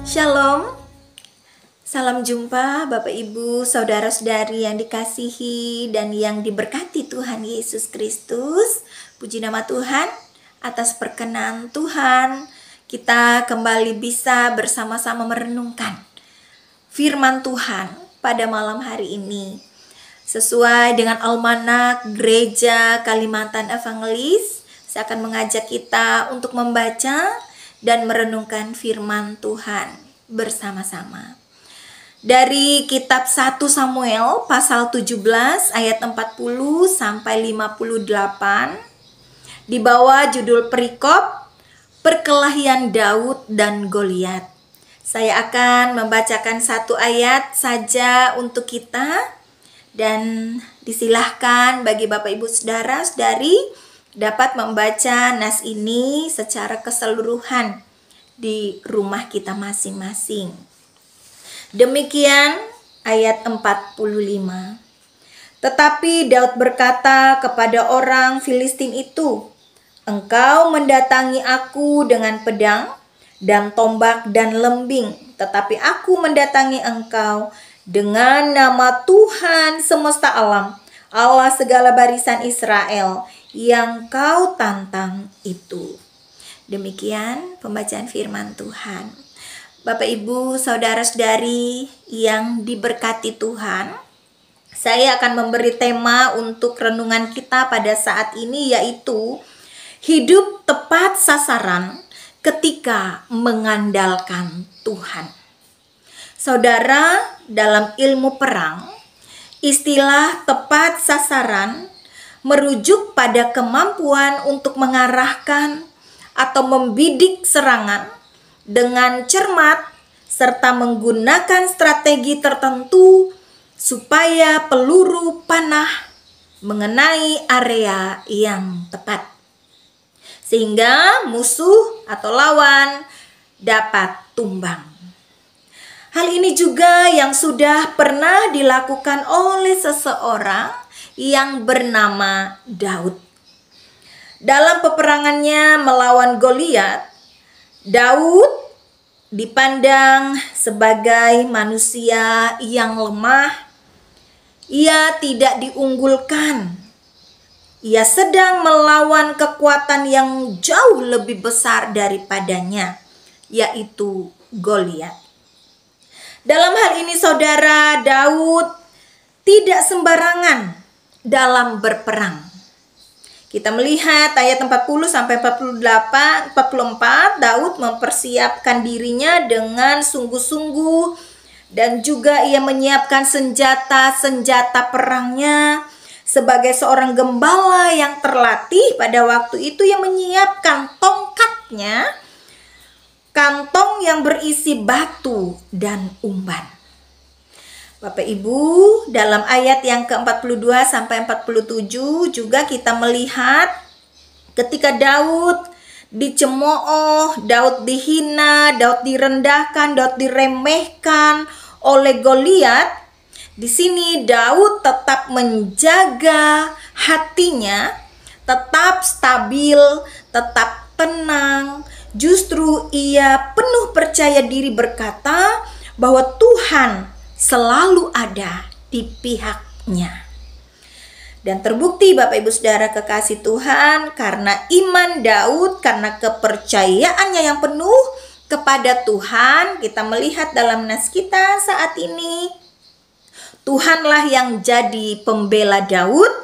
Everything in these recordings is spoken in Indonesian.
Shalom, salam jumpa Bapak Ibu, Saudara-saudari yang dikasihi dan yang diberkati Tuhan Yesus Kristus. Puji nama Tuhan, atas perkenan Tuhan kita kembali bisa bersama-sama merenungkan firman Tuhan pada malam hari ini. Sesuai dengan almanak Gereja Kalimantan Evangelis, saya akan mengajak kita untuk membaca dan merenungkan firman Tuhan bersama-sama. Dari kitab 1 Samuel pasal 17 ayat 40 sampai 58 di bawah judul perikop Perkelahian Daud dan Goliat. Saya akan membacakan satu ayat saja untuk kita dan disilahkan bagi Bapak Ibu Saudara-saudari dapat membaca nas ini secara keseluruhan di rumah kita masing-masing. Demikian ayat 45. Tetapi Daud berkata kepada orang Filistin itu, "Engkau mendatangi aku dengan pedang dan tombak dan lembing, tetapi aku mendatangi engkau dengan nama Tuhan semesta alam, Allah segala barisan Israel, yang kau tantang itu." Demikian pembacaan firman Tuhan. Bapak Ibu, Saudara-saudari yang diberkati Tuhan, saya akan memberi tema untuk renungan kita pada saat ini, yaitu hidup tepat sasaran ketika mengandalkan Tuhan. Saudara, dalam ilmu perang, istilah tepat sasaran merujuk pada kemampuan untuk mengarahkan atau membidik serangan dengan cermat serta menggunakan strategi tertentu supaya peluru panah mengenai area yang tepat sehingga musuh atau lawan dapat tumbang. Hal ini juga yang sudah pernah dilakukan oleh seseorang yang bernama Daud. Dalam peperangannya melawan Goliat, Daud dipandang sebagai manusia yang lemah. Ia tidak diunggulkan. Ia sedang melawan kekuatan yang jauh lebih besar daripadanya, yaitu Goliat. Dalam hal ini saudara, Daud tidak sembarangan dalam berperang. Kita melihat ayat 40 sampai 44, Daud mempersiapkan dirinya dengan sungguh-sungguh dan juga ia menyiapkan senjata-senjata perangnya. Sebagai seorang gembala yang terlatih pada waktu itu, ia menyiapkan tongkatnya, kantong yang berisi batu dan umban. Bapak Ibu, dalam ayat yang ke-42 sampai 47 juga kita melihat ketika Daud dicemooh, Daud dihina, Daud direndahkan, Daud diremehkan oleh Goliat. Di sini Daud tetap menjaga hatinya, tetap stabil, tetap tenang. Justru ia penuh percaya diri berkata bahwa Tuhan selalu ada di pihaknya. Dan terbukti Bapak Ibu Saudara kekasih Tuhan, karena iman Daud, karena kepercayaannya yang penuh kepada Tuhan, kita melihat dalam nas kita saat ini, Tuhanlah yang jadi pembela Daud,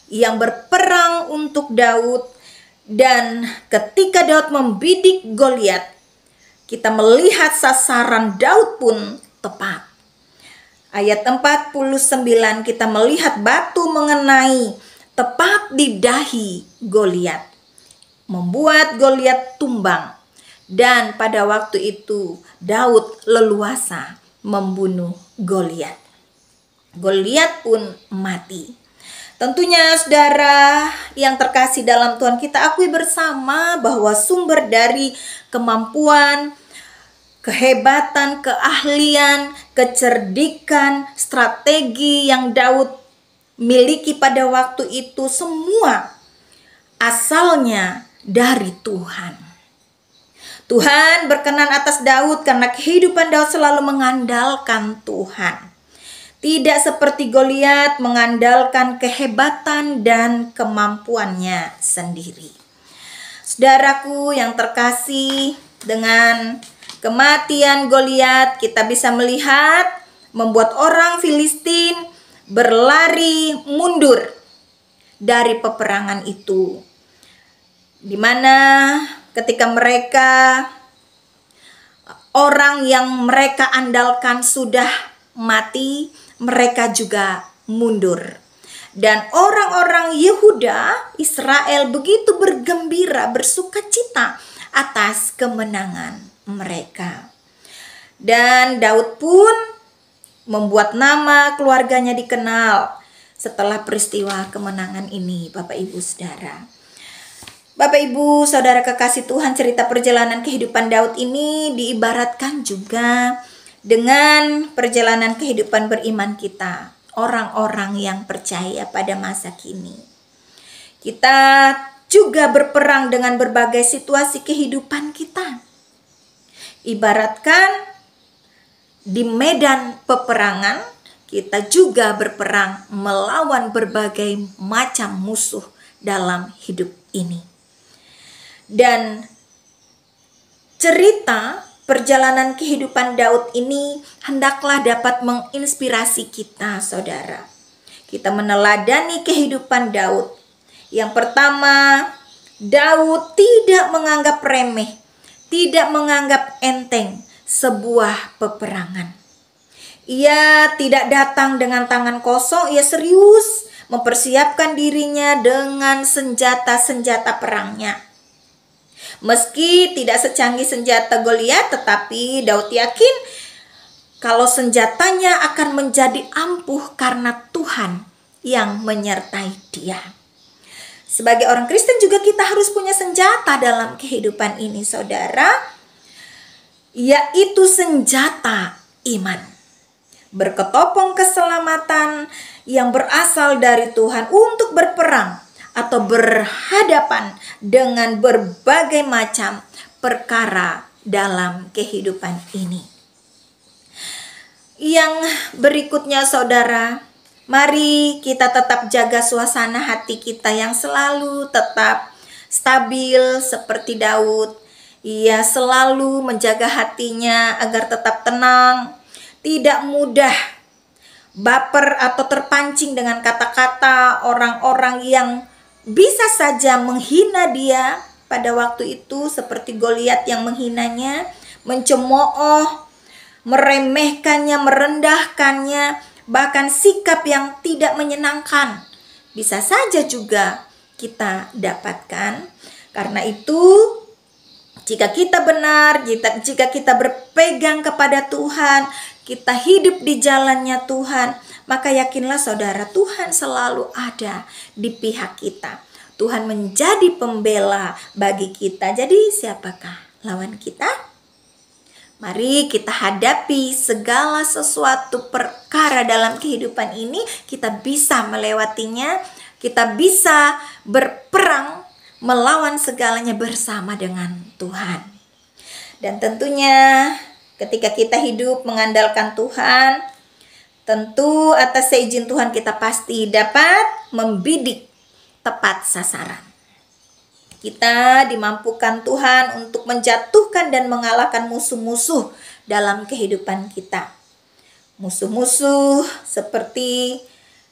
yang berperang untuk Daud. Dan ketika Daud membidik Goliat, kita melihat sasaran Daud pun tepat. Ayat 49 kita melihat batu mengenai tepat di dahi Goliat, membuat Goliat tumbang. Dan pada waktu itu Daud leluasa membunuh Goliat. Goliat pun mati. Tentunya saudara yang terkasih dalam Tuhan, kita akui bersama bahwa sumber dari kemampuan, kehebatan, keahlian, kecerdikan, strategi yang Daud miliki pada waktu itu semua asalnya dari Tuhan. Tuhan berkenan atas Daud karena kehidupan Daud selalu mengandalkan Tuhan. Tidak seperti Goliat mengandalkan kehebatan dan kemampuannya sendiri. Saudaraku yang terkasih, dengan kematian Goliat kita bisa melihat membuat orang Filistin berlari mundur dari peperangan itu. Di mana ketika orang yang mereka andalkan sudah mati, mereka juga mundur. Dan orang-orang Yehuda, Israel begitu bergembira, bersukacita atas kemenangan mereka. Dan Daud pun membuat nama keluarganya dikenal setelah peristiwa kemenangan ini, Bapak Ibu Saudara. Bapak Ibu Saudara kekasih Tuhan, cerita perjalanan kehidupan Daud ini diibaratkan juga dengan perjalanan kehidupan beriman kita, orang-orang yang percaya pada masa kini. Kita juga berperang dengan berbagai situasi kehidupan kita. Ibaratkan di medan peperangan, kita juga berperang melawan berbagai macam musuh dalam hidup ini. Dan cerita perjalanan kehidupan Daud ini hendaklah dapat menginspirasi kita, saudara. Kita meneladani kehidupan Daud. Yang pertama, Daud tidak menganggap remeh, tidak menganggap enteng sebuah peperangan. Ia tidak datang dengan tangan kosong, ia serius mempersiapkan dirinya dengan senjata-senjata perangnya. Meski tidak secanggih senjata Goliat, tetapi Daud yakin kalau senjatanya akan menjadi ampuh karena Tuhan yang menyertai dia. Sebagai orang Kristen juga kita harus punya senjata dalam kehidupan ini, saudara, yaitu senjata iman. Berketopong keselamatan yang berasal dari Tuhan untuk berperang atau berhadapan dengan berbagai macam perkara dalam kehidupan ini. Yang berikutnya, saudara, mari kita tetap jaga suasana hati kita yang selalu tetap stabil seperti Daud. Ia selalu menjaga hatinya agar tetap tenang, tidak mudah baper atau terpancing dengan kata-kata orang-orang yang bisa saja menghina dia pada waktu itu, seperti Goliat yang menghinanya, mencemooh, meremehkannya, merendahkannya, bahkan sikap yang tidak menyenangkan bisa saja juga kita dapatkan. Karena itu, jika kita benar, jika kita berpegang kepada Tuhan, kita hidup di jalannya Tuhan, maka yakinlah saudara, Tuhan selalu ada di pihak kita. Tuhan menjadi pembela bagi kita. Jadi siapakah lawan kita? Mari kita hadapi segala sesuatu perkara dalam kehidupan ini. Kita bisa melewatinya. Kita bisa berperang melawan segalanya bersama dengan Tuhan. Dan tentunya ketika kita hidup mengandalkan Tuhan, tentu atas seizin Tuhan kita pasti dapat membidik tepat sasaran. Kita dimampukan Tuhan untuk menjatuhkan dan mengalahkan musuh-musuh dalam kehidupan kita. Musuh-musuh seperti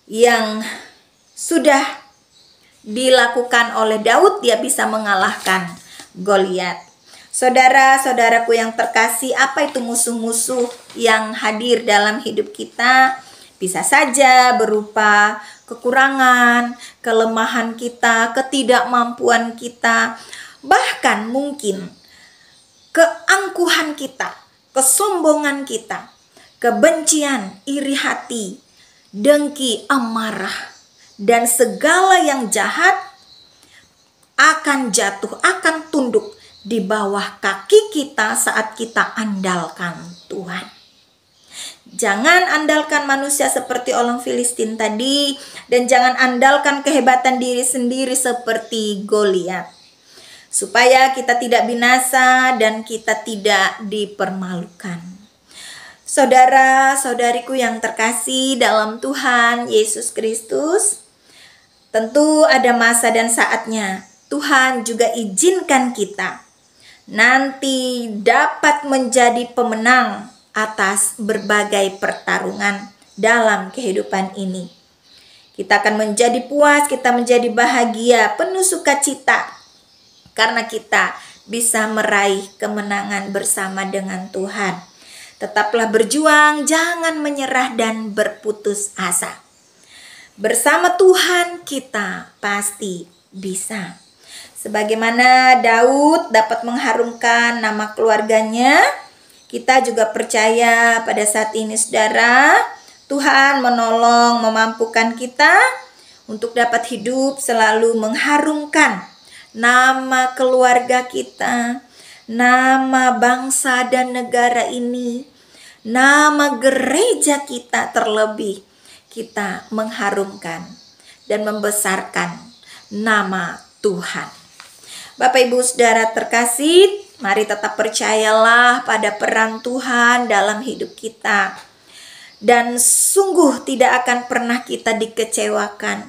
yang sudah dilakukan oleh Daud, dia bisa mengalahkan Goliat. Saudara-saudaraku yang terkasih, apa itu musuh-musuh yang hadir dalam hidup kita? Bisa saja berupa kekurangan, kelemahan kita, ketidakmampuan kita, bahkan mungkin keangkuhan kita, kesombongan kita, kebencian, iri hati, dengki, amarah, dan segala yang jahat akan jatuh, akan tunduk di bawah kaki kita saat kita andalkan Tuhan. Jangan andalkan manusia seperti orang Filistin tadi, dan jangan andalkan kehebatan diri sendiri seperti Goliat. supaya kita tidak binasa dan kita tidak dipermalukan. Saudara-saudariku yang terkasih dalam Tuhan Yesus Kristus, tentu ada masa dan saatnya Tuhan juga izinkan kita nanti dapat menjadi pemenang atas berbagai pertarungan dalam kehidupan ini. Kita akan menjadi puas, kita menjadi bahagia, penuh sukacita, karena kita bisa meraih kemenangan bersama dengan Tuhan. Tetaplah berjuang, jangan menyerah dan berputus asa. Bersama Tuhan kita pasti bisa. Sebagaimana Daud dapat mengharumkan nama keluarganya, kita juga percaya pada saat ini saudara, Tuhan menolong, memampukan kita untuk dapat hidup selalu mengharumkan nama keluarga kita, nama bangsa dan negara ini, nama gereja kita, terlebih kita mengharumkan dan membesarkan nama Tuhan. Bapak Ibu Saudara terkasih, mari tetap percayalah pada peran Tuhan dalam hidup kita. Dan sungguh tidak akan pernah kita dikecewakan.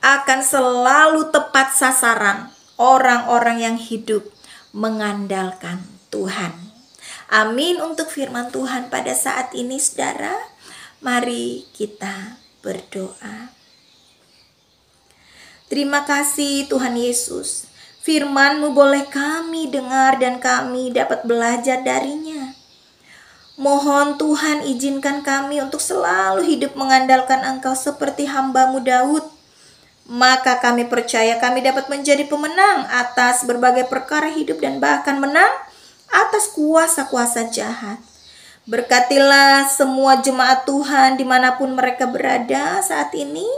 Akan selalu tepat sasaran orang-orang yang hidup mengandalkan Tuhan. Amin untuk firman Tuhan pada saat ini saudara. Mari kita berdoa. Terima kasih Tuhan Yesus. Firman-Mu boleh kami dengar dan kami dapat belajar darinya. Mohon Tuhan izinkan kami untuk selalu hidup mengandalkan Engkau seperti hamba-Mu Daud. Maka kami percaya kami dapat menjadi pemenang atas berbagai perkara hidup dan bahkan menang atas kuasa-kuasa jahat. Berkatilah semua jemaat Tuhan dimanapun mereka berada saat ini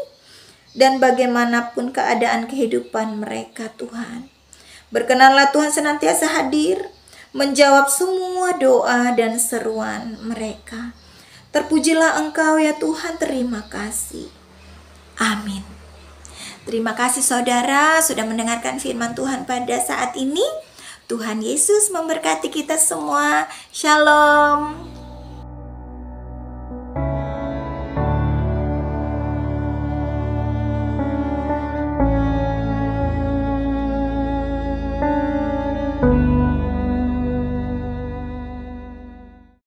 dan bagaimanapun keadaan kehidupan mereka Tuhan. Berkenanlah Tuhan senantiasa hadir, menjawab semua doa dan seruan mereka. Terpujilah Engkau ya Tuhan, terima kasih. Amin. Terima kasih saudara sudah mendengarkan firman Tuhan pada saat ini. Tuhan Yesus memberkati kita semua. Shalom.